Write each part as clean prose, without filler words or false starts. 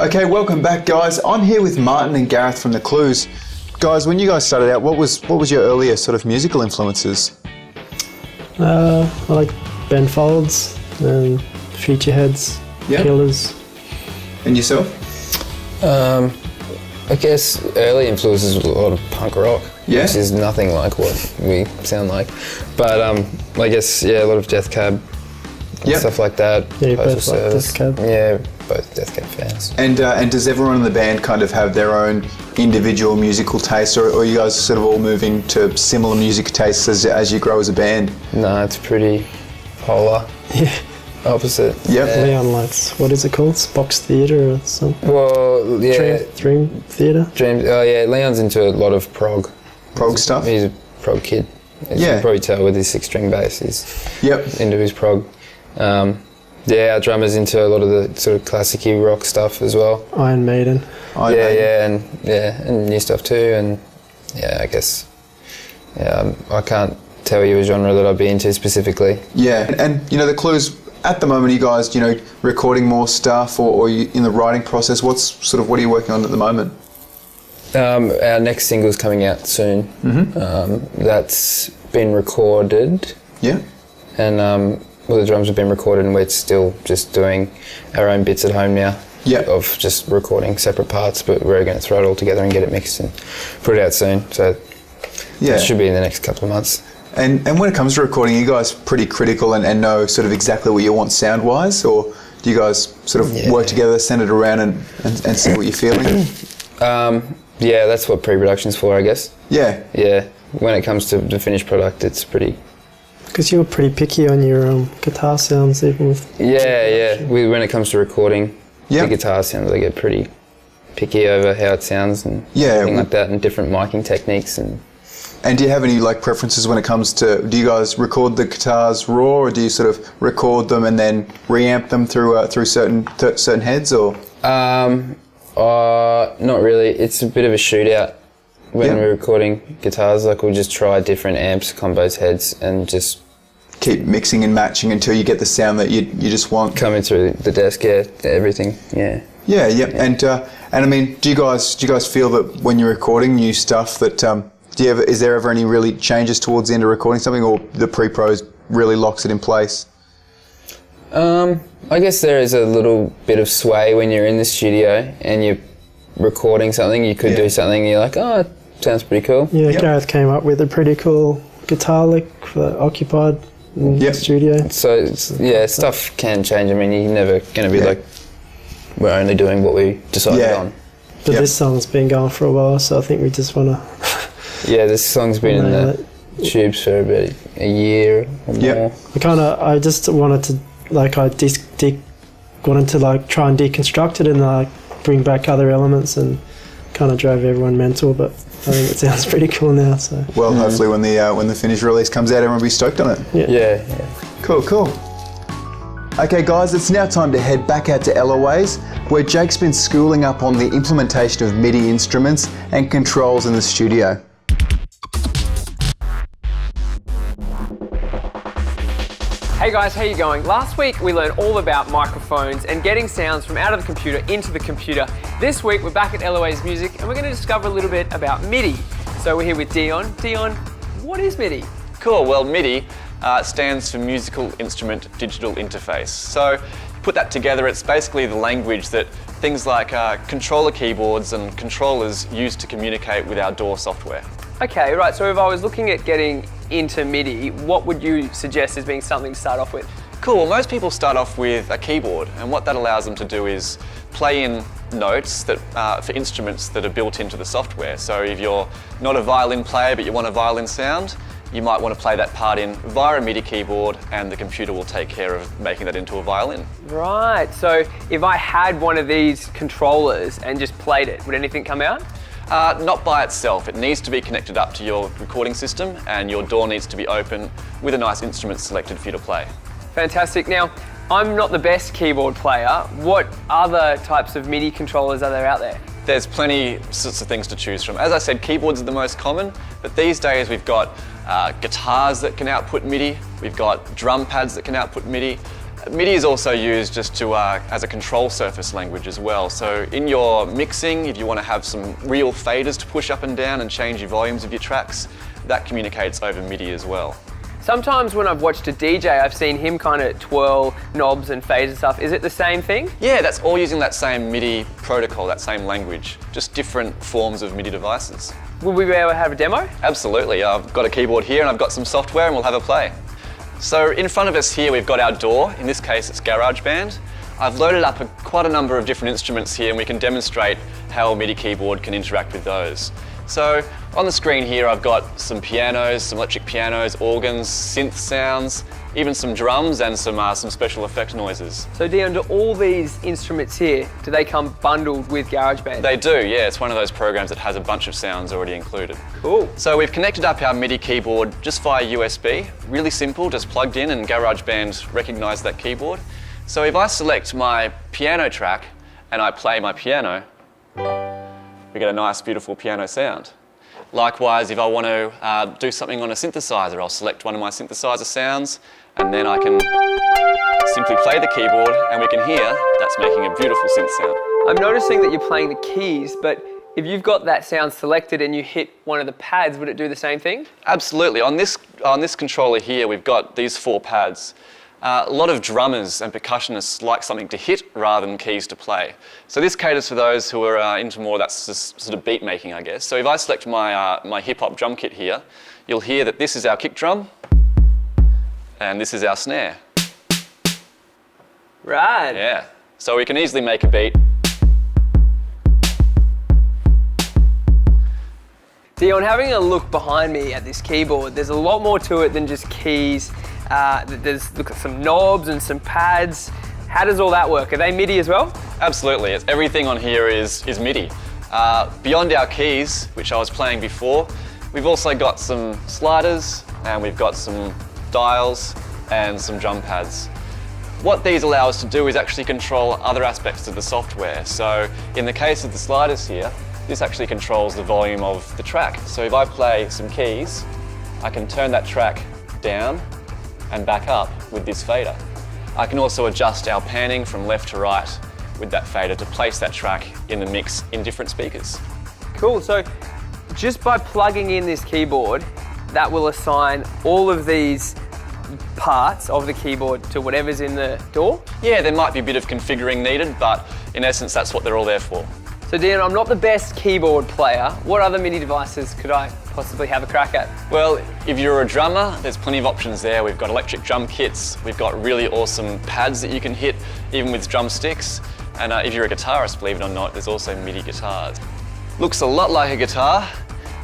Okay, welcome back, guys. I'm here with Martin and Gareth from The Clues. Guys, when you guys started out, what was your earlier sort of musical influences? I like Ben Folds and Future Heads, Killers. And yourself? I guess early influences was a lot of punk rock, which is nothing like what we sound like. But I guess, a lot of Death Cab, stuff like that. Yeah, you both like Death Cab. Yeah, both Death Cab fans. And does everyone in the band kind of have their own individual musical taste, or are you guys sort of all moving to similar music tastes as you grow as a band? No, it's pretty polar. Yeah. Opposite. Yep. Yeah. Leon likes, what is it called? Box Theatre or something? Well, yeah. Dream Theatre? Leon's into a lot of prog. Prog stuff? He's a prog kid. As you can probably tell with his 6-string bass, he's into his prog. Our drummer's into a lot of the sort of classic-y rock stuff as well. Iron Maiden. And new stuff too. And I guess I can't tell you a genre that I'd be into specifically. Yeah, and The Clues, at the moment, are you guys, recording more stuff, or you in the writing process? What are you working on at the moment? Our next single's coming out soon. Mm-hmm. That's been recorded. Yeah. And the drums have been recorded, and we're still just doing our own bits at home now. Yeah. Of just recording separate parts, but we're going to throw it all together and get it mixed and put it out soon. So it should be in the next couple of months. And when it comes to recording, are you guys pretty critical and know sort of exactly what you want sound-wise, or do you guys sort of work together, send it around and see what you're feeling? That's what pre-production's for, I guess. Yeah. Yeah. When it comes to the finished product, it's pretty... Because you're pretty picky on your guitar sounds, even with... When it comes to recording the guitar sounds, I get pretty picky over how it sounds and everything like that, and different miking techniques. And do you have any preferences when it comes to, do you guys record the guitars raw, or do you sort of record them and then reamp them through certain heads, or? Not really. It's a bit of a shootout when we're recording guitars. We'll just try different amps, combos, heads, and just keep mixing and matching until you get the sound that you just want. Coming through the desk, everything, And I mean, do you guys feel that when you're recording new stuff that is there ever any really changes towards the end of recording something, or the pre-pros really locks it in place? I guess there is a little bit of sway when you're in the studio and you're recording something. You could do something and you're like, oh, it sounds pretty cool. Yeah, Gareth came up with a pretty cool guitar lick for Occupied in the studio. So, stuff can change. I mean, you're never going to be like, we're only doing what we decided on. But this song's been going for a while, so I think we just want to... this song's been in the tubes for about a year or more. I just wanted to, wanted to try and deconstruct it and bring back other elements, and kind of drove everyone mental, but I think it sounds pretty cool now. So hopefully when the finished release comes out, everyone will be stoked on it. Yeah. Cool. Okay guys, it's now time to head back out to LOA's, where Jake's been schooling up on the implementation of MIDI instruments and controls in the studio. Hey guys, how you going? Last week we learned all about microphones and getting sounds from out of the computer into the computer. This week we're back at LOA's Music and we're going to discover a little bit about MIDI. So we're here with Dion. Dion, what is MIDI? Cool, well MIDI stands for Musical Instrument Digital Interface. So put that together, it's basically the language that things like controller keyboards and controllers use to communicate with our DAW software. Okay, right, so if I was looking at getting into MIDI, what would you suggest as being something to start off with? Cool, well most people start off with a keyboard, and what that allows them to do is play in notes that for instruments that are built into the software. So if you're not a violin player but you want a violin sound, you might want to play that part in via a MIDI keyboard, and the computer will take care of making that into a violin. Right, so if I had one of these controllers and just played it, would anything come out? Not by itself. It needs to be connected up to your recording system, and your DAW needs to be open with a nice instrument selected for you to play. Fantastic. Now, I'm not the best keyboard player. What other types of MIDI controllers are there out there? There's plenty sorts of things to choose from. As I said, keyboards are the most common, but these days we've got guitars that can output MIDI, we've got drum pads that can output MIDI, MIDI is also used just to as a control surface language as well. So in your mixing, if you want to have some real faders to push up and down and change your volumes of your tracks, that communicates over MIDI as well. Sometimes when I've watched a DJ, I've seen him kind of twirl knobs and fades and stuff. Is it the same thing? Yeah, that's all using that same MIDI protocol, that same language, just different forms of MIDI devices. Will we be able to have a demo? Absolutely. I've got a keyboard here and I've got some software and we'll have a play. So in front of us here we've got our DAW. In this case it's GarageBand. I've loaded up quite a number of different instruments here and we can demonstrate how a MIDI keyboard can interact with those. So on the screen here I've got some pianos, some electric pianos, organs, synth sounds, even some drums and some special effect noises. So Dion, do all these instruments here, do they come bundled with GarageBand? They do, yeah. It's one of those programs that has a bunch of sounds already included. Cool. So we've connected up our MIDI keyboard just via USB. Really simple, just plugged in and GarageBand recognised that keyboard. So if I select my piano track and I play my piano, we get a nice, beautiful piano sound. Likewise, if I want to do something on a synthesizer, I'll select one of my synthesizer sounds and then I can simply play the keyboard and we can hear that's making a beautiful synth sound. I'm noticing that you're playing the keys, but if you've got that sound selected and you hit one of the pads, would it do the same thing? Absolutely. On this controller here, we've got these 4 pads. A lot of drummers and percussionists like something to hit rather than keys to play. So this caters for those who are into more of that sort of beat making, I guess. So if I select my hip hop drum kit here, you'll hear that this is our kick drum and this is our snare. Right. Yeah. So we can easily make a beat. Dion, having a look behind me at this keyboard, there's a lot more to it than just keys. Look at some knobs and some pads. How does all that work? Are they MIDI as well? Absolutely. Everything on here is MIDI. Beyond our keys, which I was playing before, we've also got some sliders and we've got some dials and some drum pads. What these allow us to do is actually control other aspects of the software. So in the case of the sliders here, this actually controls the volume of the track. So if I play some keys, I can turn that track down and back up with this fader. I can also adjust our panning from left to right with that fader to place that track in the mix in different speakers. Cool, so just by plugging in this keyboard, that will assign all of these parts of the keyboard to whatever's in the DAW? Yeah, there might be a bit of configuring needed, but in essence, that's what they're all there for. So Dion, I'm not the best keyboard player. What other MIDI devices could I possibly have a crack at? Well, if you're a drummer, there's plenty of options there. We've got electric drum kits. We've got really awesome pads that you can hit, even with drumsticks. And if you're a guitarist, believe it or not, there's also MIDI guitars. Looks a lot like a guitar.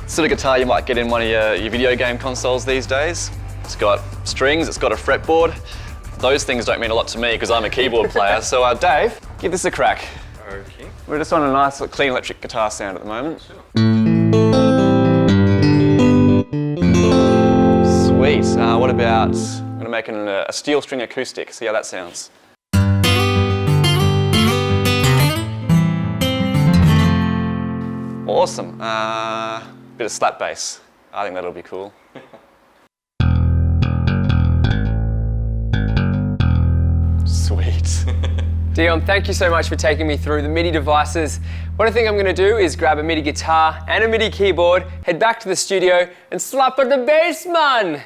Sort of guitar you might get in one of your video game consoles these days. It's got strings, it's got a fretboard. Those things don't mean a lot to me because I'm a keyboard player. So Dave, give this a crack. Okay. We're just on a nice, clean electric guitar sound at the moment. Sure. Sweet. What about, I'm going to make a steel string acoustic. See how that sounds. Awesome. Bit of slap bass. I think that'll be cool. Sweet. Dion, thank you so much for taking me through the MIDI devices. What I think I'm going to do is grab a MIDI guitar and a MIDI keyboard, head back to the studio and slap at the bass, man!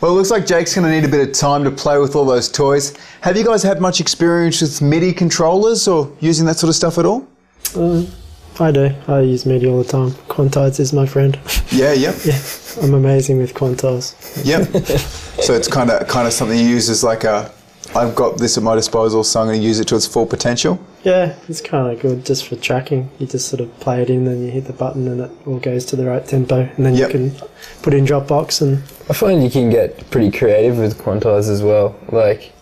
Well, it looks like Jake's going to need a bit of time to play with all those toys. Have you guys had much experience with MIDI controllers or using that sort of stuff at all? I do. I use MIDI all the time. Quantiles is my friend. Yeah, yep. Yeah, I'm amazing with quantiles. Yep. So it's kind of something you use as like I've got this at my disposal, so I'm going to use it to its full potential. Yeah, it's kind of good just for tracking. You just sort of play it in, then you hit the button and it all goes to the right tempo, and then you can put it in Dropbox. And I find you can get pretty creative with quantize as well. Like,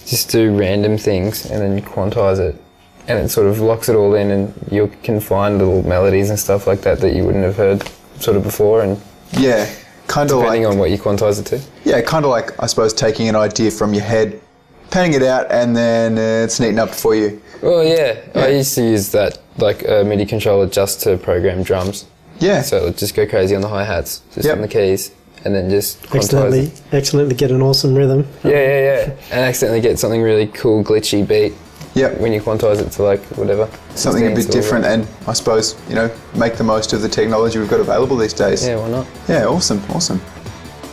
just do random things and then you quantize it, and it sort of locks it all in, and you can find little melodies and stuff like that that you wouldn't have heard sort of before. And yeah, kind of like, depending on what you quantize it to. Yeah, kind of like, I suppose, taking an idea from your head, panning it out, and then it's neaten up for you. Well, yeah, I used to use that, like a MIDI controller just to program drums. Yeah. So it'll just go crazy on the hi-hats, just on the keys, and then just quantize accidentally get an awesome rhythm. Yeah. And accidentally get something really cool, glitchy beat. Yep. When you quantize it to like whatever. Something a bit different, and I suppose, make the most of the technology we've got available these days. Yeah, why not? Yeah, awesome.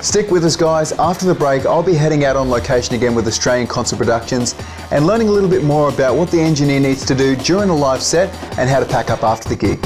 Stick with us, guys. After the break, I'll be heading out on location again with Australian Concert Productions and learning a little bit more about what the engineer needs to do during a live set and how to pack up after the gig.